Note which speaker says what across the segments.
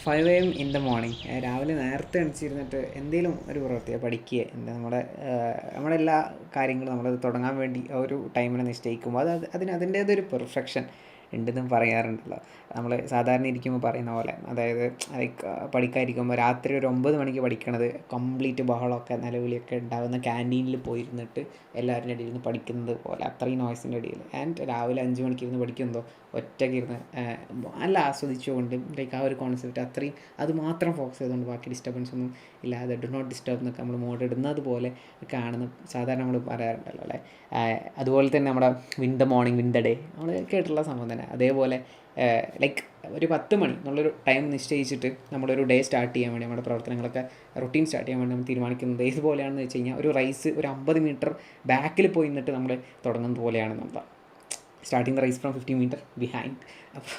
Speaker 1: 5 AM in the morning രാവിലെ നേരത്തെ എണീച്ചിരുന്നിട്ട് എന്തെങ്കിലും ഒരു പ്രവൃത്തിയോ പഠിക്കുക നമ്മുടെ എല്ലാ കാര്യങ്ങളും നമ്മൾ തുടങ്ങാൻ വേണ്ടി ആ ഒരു ടൈമിനെ നിശ്ചയിക്കുമ്പോൾ അതിന് അതിൻ്റേതൊരു പെർഫെക്ഷൻ ഉണ്ടെന്നും പറയാറുണ്ടല്ലോ. നമ്മൾ സാധാരണ ഇരിക്കുമ്പോൾ പറയുന്ന പോലെ, അതായത് ലൈക്ക് പഠിക്കാതിരിക്കുമ്പോൾ രാത്രി ഒരു 9 മണിക്ക് പഠിക്കണത് കംപ്ലീറ്റ് ബഹളമൊക്കെ നിലവിളിയൊക്കെ ഉണ്ടാകുന്ന ക്യാൻറ്റീനിൽ പോയിരുന്നിട്ട് എല്ലാവരുടെ ഇടയിൽ ഇരുന്ന് പഠിക്കുന്നത് പോലെ, അത്രയും നോയ്സിൻ്റെ ഇടയിൽ. ആൻഡ് രാവിലെ 5 മണിക്ക് ഇരുന്ന് പഠിക്കുന്നതോ ഒറ്റയ്ക്ക് ഇരുന്ന് നല്ല ആസ്വദിച്ചുകൊണ്ട്, ലൈക്ക് ആ ഒരു കോൺസെപ്റ്റ് അത്രയും അത് മാത്രം ഫോക്കസ് ചെയ്തുകൊണ്ട് ബാക്കി ഡിസ്റ്റർബൻസ് ഒന്നും ഇല്ലാതെ ഡു നോട്ട് ഡിസ്റ്റർബ് എന്നൊക്കെ നമ്മൾ മോഡ് ഇടുന്നത് പോലെ ഒക്കെയാണെന്ന് സാധാരണ നമ്മൾ പറയാറുണ്ടല്ലോ അല്ലേ. അതുപോലെ തന്നെ നമ്മുടെ win the morning win the day നമ്മൾ കേട്ടിട്ടുള്ള സംഭവം തന്നെ. അതേപോലെ ലൈക്ക് ഒരു 10 മണി എന്നുള്ളൊരു ടൈം നിശ്ചയിച്ചിട്ട് നമ്മളൊരു ഡേ സ്റ്റാർട്ട് ചെയ്യാൻ വേണ്ടി, നമ്മുടെ പ്രവർത്തനങ്ങളൊക്കെ റൊട്ടീൻ സ്റ്റാർട്ട് ചെയ്യാൻ വേണ്ടി നമ്മൾ തീരുമാനിക്കുന്നത് ഇതുപോലെയാണെന്ന് വെച്ച് കഴിഞ്ഞാൽ, ഒരു റൈസ് ഒരു 50 മീറ്റർ ബാക്കിൽ പോയി നിന്നിട്ട് നമ്മൾ തുടങ്ങുന്നത് പോലെയാണെന്നുള്ള starting the rise from 50 metre behind. അപ്പോൾ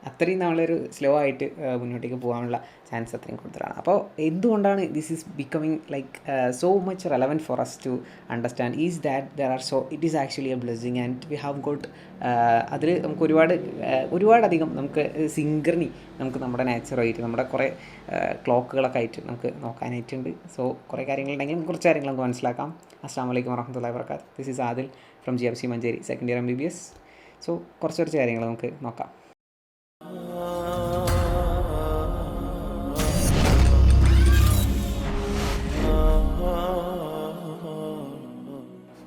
Speaker 1: അത്രയും നമ്മളൊരു സ്ലോ ആയിട്ട് മുന്നോട്ടേക്ക് പോകാനുള്ള ചാൻസ് അത്രയും കൂടുതലാണ്. അപ്പോൾ എന്തുകൊണ്ടാണ് this is becoming like so much relevant for us to understand is that there are it is actually a blessing and we have got അതിൽ നമുക്ക് ഒരുപാടധികം നമുക്ക് സിങ്ക്രണി നമുക്ക് നമ്മുടെ നാച്ചുറായിട്ട്, നമ്മുടെ കുറേ ക്ലോക്കുകളൊക്കെ ആയിട്ട് നമുക്ക് നോക്കാനായിട്ടുണ്ട്. സോ കുറേ കാര്യങ്ങളുണ്ടെങ്കിലും കുറച്ച് കാര്യങ്ങൾ നമുക്ക് മനസ്സിലാക്കാം. അസ്സലാമു അലൈക്കും വറഹ്മത്തുള്ളാഹി വബറകാതുഹു. This is Adil from GFC Manjeri, second year MBBS. So കുറച്ച് കാര്യങ്ങൾ നമുക്ക് നോക്കാം.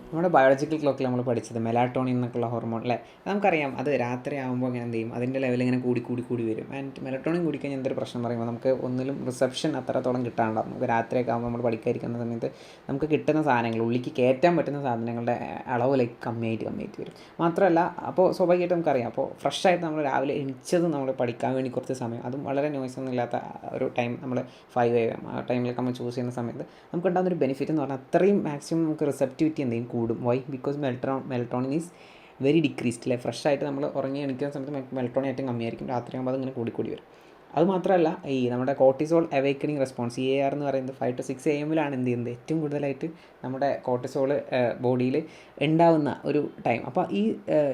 Speaker 1: നമ്മുടെ ബയോളജിക്കൽ ക്ലോക്കിൽ നമ്മൾ പഠിച്ചത് മെലാറ്റോണിൻ എന്നൊക്കെയുള്ള ഹോർമോൺ അല്ലേ. നമുക്കറിയാം അത് രാത്രി ആകുമ്പോൾ ഇങ്ങനെ എന്ത് ചെയ്യും, അതിൻ്റെ ലെവൽ ഇങ്ങനെ കൂടി വരും. ആൻഡ് മെലറ്റോണിൻ കുടിക്കഴിഞ്ഞാൽ എന്തൊരു പ്രശ്നം പറയുമ്പോൾ, നമുക്ക് ഒന്നിലും റിസപ്ഷൻ അത്രത്തോളം കിട്ടാണ്ടാവും. നമുക്ക് രാത്രിയൊക്കെ ആകുമ്പോൾ നമ്മൾ പഠിക്കാതിരിക്കുന്ന സമയത്ത് നമുക്ക് കിട്ടുന്ന സാധനങ്ങൾ, ഉള്ളിലേക്ക് കയറ്റാൻ പറ്റുന്ന സാധനങ്ങളുടെ അളവ് ലൈക്ക് കമ്മിയായിട്ട് വരും. മാത്രമല്ല അപ്പോൾ സ്വാഭാവികമായിട്ട് നമുക്കറിയാം, അപ്പോൾ ഫ്രഷായിട്ട് നമ്മൾ രാവിലെ എണിച്ചത് നമ്മൾ പഠിക്കാൻ വേണ്ടി കുറച്ച് സമയം, അതും വളരെ നോയ്സൊന്നും ഇല്ലാത്ത ഒരു ടൈം, നമ്മൾ 5 AM ആ ടൈമിലൊക്കെ നമ്മൾ ചൂസ് ചെയ്യുന്ന സമയത്ത് നമുക്ക് ഉണ്ടാകുന്നൊരു ബെനിഫിറ്റ് എന്ന് പറഞ്ഞാൽ അത്രയും മാക്സിമം നമുക്ക് റിസപ്റ്റിവിറ്റി എന്തെങ്കിലും കൂടും. Why? Because melatonin is very decreased അല്ലേ. ഫ്രഷ് ആയിട്ട് നമ്മൾ ഉറങ്ങി എണിക്കുന്ന സമയത്ത് മെലറ്റോണിൻ ഏറ്റവും കമ്മിയായിരിക്കും, രാത്രിയാകുമ്പോൾ അതിങ്ങനെ കൂടി വരും. അതുമാത്രമല്ല ഈ നമ്മുടെ കോർട്ടിസോൾ അവേക്കണിങ് റെസ്പോൺസ് EAR എന്ന് പറയുന്നത് 5 to 6 AM എന്ത് ചെയ്യുന്നത്, ഏറ്റവും കൂടുതലായിട്ട് നമ്മുടെ കോർട്ടിസോൾ ബോഡിയിൽ ഉണ്ടാവുന്ന ഒരു ടൈം. അപ്പോൾ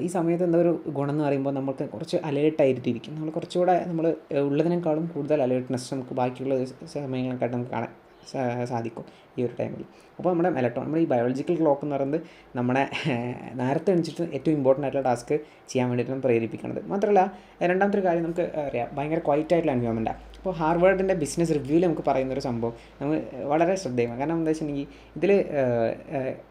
Speaker 1: ഈ സമയത്ത് എന്താ ഒരു ഗുണം എന്ന് പറയുമ്പോൾ, നമുക്ക് കുറച്ച് അലേർട്ടായിട്ടിരിക്കും. നമ്മൾ കുറച്ചുകൂടെ നമ്മൾ ഉള്ളതിനേക്കാളും കൂടുതൽ അലേർട്ട്നെസ് നമുക്ക് ബാക്കിയുള്ള സമയങ്ങളെക്കാട്ട് നമുക്ക് കാണാൻ സാധിക്കും ഈ ഒരു ടൈമിൽ. അപ്പോൾ നമ്മുടെ ഈ ബയോളജിക്കൽ ക്ലോക്ക് എന്ന് പറയുന്നത് നമ്മുടെ നേരത്തെ എണിച്ചിട്ട് ഏറ്റവും ഇമ്പോർട്ടൻ്റ് ആയിട്ടുള്ള ടാസ്ക് ചെയ്യാൻ വേണ്ടിയിട്ടാണ് പ്രേരിപ്പിക്കുന്നത്. മാത്രമല്ല രണ്ടാമത്തെ ഒരു കാര്യം, നമുക്ക് അറിയാം ഭയങ്കര ക്വൈറ്റ് ആയിട്ടുള്ള എൻവയോൺമെൻറ്റാണ്. അപ്പോൾ ഹാർവേഡിൻ്റെ ബിസിനസ് റിവ്യൂവിൽ നമുക്ക് പറയുന്നൊരു സംഭവം നമ്മൾ വളരെ ശ്രദ്ധേയമാണ്. കാരണം എന്താ വെച്ചിട്ടുണ്ടെങ്കിൽ ഇതിൽ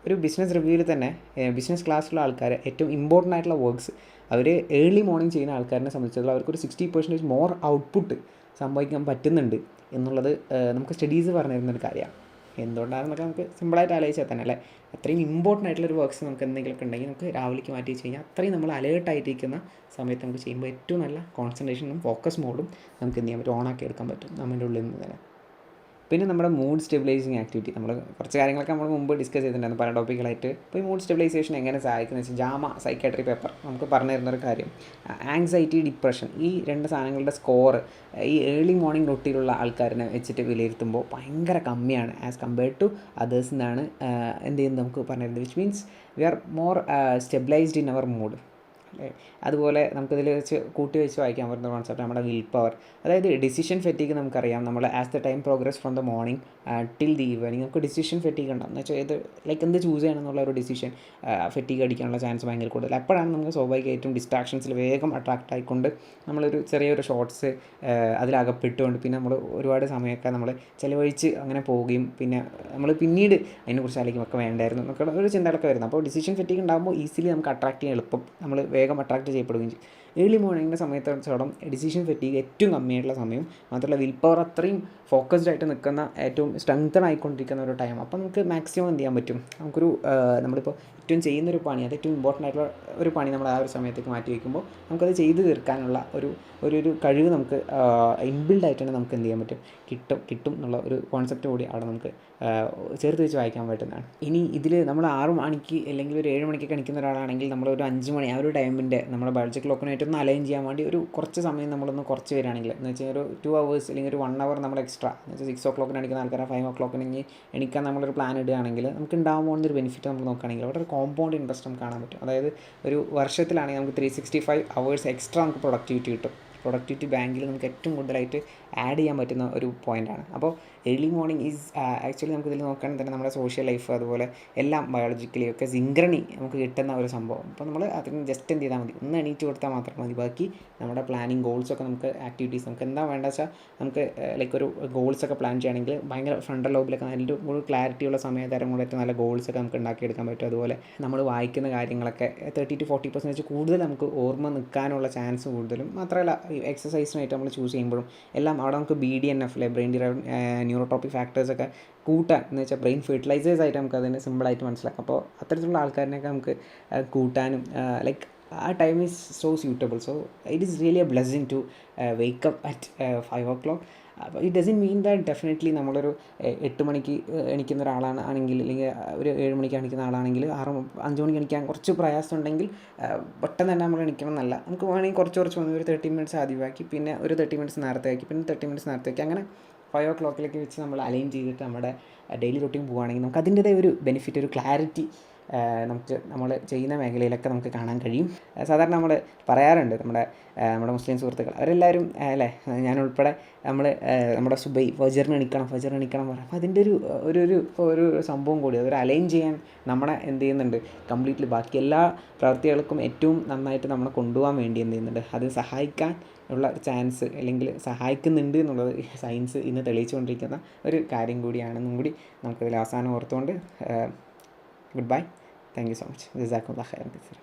Speaker 1: ഒരു ബിസിനസ് റിവ്യൂവിൽ തന്നെ ബിസിനസ് ക്ലാസ്സിലുള്ള ആൾക്കാർ ഏറ്റവും ഇമ്പോർട്ടൻ്റ് ആയിട്ടുള്ള വർക്ക്സ് അവർ ഏർലി മോർണിംഗ് ചെയ്യുന്ന ആൾക്കാരിനെ സംബന്ധിച്ചിടത്തോളം അവർക്കൊരു 60% മോർ ഔട്ട്പുട്ട് സംഭവിക്കാൻ പറ്റുന്നുണ്ട് എന്നുള്ളത് നമുക്ക് സ്റ്റഡീസ് പറഞ്ഞു തരുന്നൊരു കാര്യമാണ്. എന്തുകൊണ്ടാണെന്നൊക്കെ നമുക്ക് സിമ്പിളായിട്ട് ആലോചിച്ചാൽ തന്നെ അല്ലേ. അത്രയും ഇമ്പോർട്ടൻ്റ് ആയിട്ടുള്ളൊരു വർക്ക്സ് നമുക്ക് എന്തെങ്കിലുമൊക്കെ ഉണ്ടെങ്കിൽ നമുക്ക് രാവിലേക്ക് മാറ്റി വെച്ച് കഴിഞ്ഞാൽ അത്രയും നമ്മൾ അലേർട്ടായിട്ടിരിക്കുന്ന സമയത്ത് നമുക്ക് ചെയ്യുമ്പോൾ ഏറ്റവും നല്ല കോൺസെൻട്രേഷനും ഫോക്കസ് മോഡും നമുക്ക് എന്ത് ചെയ്യാൻ പറ്റും, ഓണാക്കി എടുക്കാൻ പറ്റും നമ്മുടെ ഉള്ളിൽ നിന്ന് തന്നെ. പിന്നെ നമ്മുടെ മൂഡ് സ്റ്റെബിലൈസിങ് ആക്ടിവിറ്റി, നമ്മൾ കുറച്ച് കാര്യങ്ങളൊക്കെ നമ്മൾ മുമ്പ് ഡിസ്കസ് ചെയ്തിട്ടുണ്ടായിരുന്നു പല ടോപ്പിക്കുകളായിട്ട്. അപ്പോൾ ഈ മൂഡ് സ്റ്റെബിലൈസേഷൻ എങ്ങനെ സഹായിക്കുന്നത് വെച്ചാൽ, ജാമ സൈക്കാട്രി പേപ്പർ നമുക്ക് പറഞ്ഞു തരുന്നൊരു കാര്യം, ആങ്സൈറ്റി, ഡിപ്രഷൻ, ഈ 2 സാധനങ്ങളുടെ സ്കോർ ഈ ഏർലി മോർണിംഗ് റൊട്ടീനുള്ള ആൾക്കാരിനെ വെച്ചിട്ട് വിലയിരുത്തുമ്പോൾ ഭയങ്കര കമ്മിയാണ് ആസ് കമ്പയർഡ് ടു അതേഴ്സ് എന്നാണ് എന്ത് ചെയ്യുന്നത് നമുക്ക് പറഞ്ഞു തരുന്നത്. Which means we are more stabilised in our mood അല്ലേ. അതുപോലെ നമുക്കിതിൽ വെച്ച് കൂട്ടി വെച്ച് വായിക്കാൻ പറ്റുന്ന കോൺസെപ്റ്റ് നമ്മുടെ വിൽ പവർ, അതായത് ഡിസിഷൻ ഫെറ്റീഗ്. നമുക്കറിയാം നമ്മൾ as the time progress from the morning till the evening നമുക്ക് ഡിസിഷൻ ഫെറ്റീഗ് ഉണ്ടാകും. എന്ന് വെച്ചാൽ ഇത് ലൈക്ക് എന്ത് ചൂസ് ചെയ്യണം എന്നുള്ള ഒരു ഡിസിഷൻ ഫെറ്റീഗ് അടിക്കാനുള്ള ചാൻസ് ഭയങ്കര കൂടുതൽ. അപ്പോഴാണ് നമുക്ക് സ്വാഭാവികമായിട്ടും ഡിസ്ട്രാക്ഷൻസിൽ വേഗം അട്രാക്റ്റ് ആയിക്കൊണ്ട് നമ്മളൊരു ചെറിയൊരു ഷോർട്സ് അതിലകപ്പെട്ടുകൊണ്ട് പിന്നെ നമ്മൾ ഒരുപാട് സമയമൊക്കെ നമ്മൾ ചിലവഴിച്ച് അങ്ങനെ പോവുകയും പിന്നെ നമ്മൾ പിന്നീട് അതിനെക്കുറിച്ച് ആലോചിക്കുമൊക്കെ വേണ്ടായിരുന്നു എന്നൊക്കെ ഒരു ചിന്തകളൊക്കെ വരുന്നത്. അപ്പോൾ ഡിസിഷൻ ഫെറ്റീഗ് ഉണ്ടാകുമ്പോൾ ഈസിലി നമുക്ക് അട്രാക്റ്റ് ചെയ്യാൻ എളുപ്പം, നമ്മൾ വേഗം അട്രാക്റ്റ് ചെയ്യപ്പെടുകയും ചെയ്യും. ഏർലി മോർണിംഗിൻ്റെ സമയത്തോളം ഡിസിഷൻ ഫെറ്റീഗ് ഏറ്റവും കമ്മിയായിട്ടുള്ള സമയം, മാത്രമല്ല വിൽ പവർ അത്രയും ഫോക്കസ്ഡ് ആയിട്ട് നിൽക്കുന്ന ഏറ്റവും സ്ട്രെങ്തൺ ആയിക്കൊണ്ടിരിക്കുന്ന ഒരു ടൈം. അപ്പോൾ നമുക്ക് മാക്സിമം എന്ത് ചെയ്യാൻ പറ്റും, നമുക്കൊരു നമ്മളിപ്പോൾ ഏറ്റവും ചെയ്യുന്നൊരു പണി, അത് ഏറ്റവും ഇമ്പോർട്ടൻ്റ് ആയിട്ടുള്ള ഒരു പണി നമ്മൾ ആ ഒരു സമയത്തേക്ക് മാറ്റി വയ്ക്കുമ്പോൾ നമുക്കത് ചെയ്ത് തീർക്കാനുള്ള ഒരു കഴിവ് നമുക്ക് ഇൻബിൽഡ് തന്നെ നമുക്ക് എന്ത് ചെയ്യാൻ പറ്റും, കിട്ടും എന്നുള്ള ഒരു കോൺസെപ്റ്റ് കൂടി അവിടെ നമുക്ക് ചേർത്ത് വെച്ച് വായിക്കാൻ പറ്റുന്നതാണ്. ഇനി ഇതിൽ നമ്മൾ 6 മണിക്ക് അല്ലെങ്കിൽ ഒരു 7 മണിക്കൊക്കെ എണിക്കുന്ന ഒരാളാണെങ്കിൽ നമ്മളൊരു 5 മണി ആ ഒരു ടൈമിൻ്റെ നമ്മുടെ ബയോളജിക്കൽ ക്ലോക്കിനായിട്ട് ഒന്ന് അലൈൻ ചെയ്യാൻ വേണ്ടി ഒരു കുറച്ച് സമയം നമ്മളൊന്ന് കുറച്ച് വരികയാണെങ്കിൽ, എന്ന് വെച്ചാൽ ഒരു 2 hours അല്ലെങ്കിൽ ഒരു 1 hour നമ്മൾ എക്സ്ട്രാ, എന്ന് വെച്ചാൽ 6 o'clock എണിക്കുന്ന ആൾക്കാരെ 5 o'clock എണിക്കാൻ നമ്മളൊരു പ്ലാൻ ഇടുകയാണെങ്കിൽ നമുക്ക് ഉണ്ടാകാൻ പോകുന്നൊരു ബെനിഫിറ്റ് നമ്മൾ നോക്കുകയാണെങ്കിൽ അവിടെ ഒരു കോമ്പൗണ്ട് ഇൻട്രസ്റ്റ് നമുക്ക് കാണാൻ പറ്റും. അതായത് ഒരു വർഷത്തിലാണെങ്കിൽ നമുക്ക് 365 hours എക്സ്ട്രാ നമുക്ക് പ്രൊഡക്ടിവിറ്റി കിട്ടും. പ്രൊഡക്ടിവിറ്റി ബാങ്കിൽ നമുക്ക് ഏറ്റവും കൂടുതലായിട്ട് ആഡ് ചെയ്യാൻ പറ്റുന്ന ഒരു പോയിൻ്റാണ്. അപ്പോൾ ഏർലി മോർണിംഗ് ഈസ് ആക്ച്വലി നമുക്കിതിൽ നോക്കുകയാണെങ്കിൽ തന്നെ നമ്മുടെ സോഷ്യൽ ലൈഫ് അതുപോലെ എല്ലാം ബയോളജിക്കലി ഒക്കെ സിങ്ക്രണി നമുക്ക് കിട്ടുന്ന ഒരു സംഭവം. അപ്പോൾ നമ്മൾ അതിന് ജസ്റ്റ് എന്ത് ചെയ്താൽ മതി, ഒന്ന് എണീറ്റ് കൊടുത്താൽ മാത്രം മതി. ബാക്കി നമ്മുടെ പ്ലാനിങ് ഗോൾസൊക്കെ നമുക്ക് ആക്ടിവിറ്റീസ് നമുക്ക് എന്താ വേണ്ടത് വെച്ചാൽ നമുക്ക് ലൈക്ക് ഒരു ഗോൾസൊക്കെ പ്ലാൻ ചെയ്യുകയാണെങ്കിൽ ഭയങ്കര ഫ്രണ്ടൽ ലോബിലൊക്കെ നല്ല ഒരു ക്ലാരിറ്റിയുള്ള സമയത്തരം കൂടെ നല്ല ഗോൾസൊക്കെ നമുക്ക് ഉണ്ടാക്കിയെടുക്കാൻ പറ്റും. അതുപോലെ നമ്മൾ വായിക്കുന്ന കാര്യങ്ങളൊക്കെ 30-40% കൂടുതൽ നമുക്ക് ഓർമ്മ നിൽക്കാനുള്ള ചാൻസ് കൂടുതലും. മാത്രമല്ല എക്സസൈസിനായിട്ട് നമ്മൾ ചൂസ് ചെയ്യുമ്പോഴും എല്ലാം അവിടെ നമുക്ക് BDNF ബ്രെയിൻ ഡിറൈവ്ഡ് ന്യൂറോട്രോപ്പിക് ഫാക്ടേഴ്സൊക്കെ കൂട്ടാൻ എന്ന് വെച്ചാൽ ബ്രെയിൻ ഫെർട്ടിലൈസേഴ്സ് ആയിട്ട് നമുക്ക് അതിന് സിമ്പിളായിട്ട് മനസ്സിലാക്കാം. അപ്പോൾ അത്തരത്തിലുള്ള ആൾക്കാരിനൊക്കെ നമുക്ക് കൂട്ടാനും ലൈക്ക് ആ time is so suitable. So it is really a blessing to wake up at 5 o'clock. അപ്പോൾ it doesn't mean that definitely നമ്മളൊരു 8 മണിക്ക് എണീക്കുന്ന ഒരാളാണ് ആണെങ്കിൽ, അല്ലെങ്കിൽ ഒരു 7 മണിക്ക് എണീക്കുന്ന ആളാണെങ്കിൽ 5 മണിക്ക് എണീക്കാൻ കുറച്ച് പ്രയാസം ഉണ്ടെങ്കിൽ പെട്ടെന്ന് തന്നെ നമ്മൾ എണീക്കണം എന്നല്ല. നമുക്ക് വേണമെങ്കിൽ കുറച്ച് വന്ന് ഒരു 30 മിനിറ്റ്സ് ആദ്യമാക്കി, പിന്നെ ഒരു 30 മിനിറ്റ്സ് നേരത്തെ ആക്കി, പിന്നെ 30 മിനിറ്റ്സ് നേരത്തെ ആക്കി, അങ്ങനെ 5 o'clock വെച്ച് നമ്മൾ അലൈൻ ചെയ്തിട്ട് നമ്മുടെ ഡെയിലി റൂട്ടീൻ പോവുകയാണെങ്കിൽ നമുക്ക് അതിൻ്റെതായ ഒരു ബെനിഫിറ്റ്, ഒരു ക്ലാരിറ്റി നമുക്ക് നമ്മൾ ചെയ്യുന്ന മേഖലയിലൊക്കെ നമുക്ക് കാണാൻ കഴിയും. സാധാരണ നമ്മൾ പറയാറുണ്ട് നമ്മുടെ മുസ്ലിം സുഹൃത്തുക്കൾ അവരെല്ലാവരും അല്ലേ, ഞാനുൾപ്പെടെ നമ്മുടെ സുബൈ ഫജറിന് എണീക്കണം പറയും. അപ്പോൾ അതിൻ്റെ ഒരു സംഭവം കൂടി അതൊരു അലൈൻ ചെയ്യാൻ നമ്മളെ എന്ത് ചെയ്യുന്നുണ്ട്, കംപ്ലീറ്റ്ലി ബാക്കി എല്ലാ പ്രവൃത്തികൾക്കും ഏറ്റവും നന്നായിട്ട് നമ്മളെ കൊണ്ടുപോകാൻ വേണ്ടി എന്ത് ചെയ്യുന്നുണ്ട്, അത് സഹായിക്കാൻ ഉള്ള ചാൻസ് അല്ലെങ്കിൽ സഹായിക്കുന്നുണ്ട് എന്നുള്ളത് സയൻസ് ഇന്ന് തെളിയിച്ചുകൊണ്ടിരിക്കുന്ന ഒരു കാര്യം കൂടിയാണെന്നും കൂടി നമുക്കതിൽ അവസാനം ഓർത്തുകൊണ്ട് goodbye. Thank you so much. ജസാക്കുമുല്ലാഹ് ഖൈറൻ കസീറ.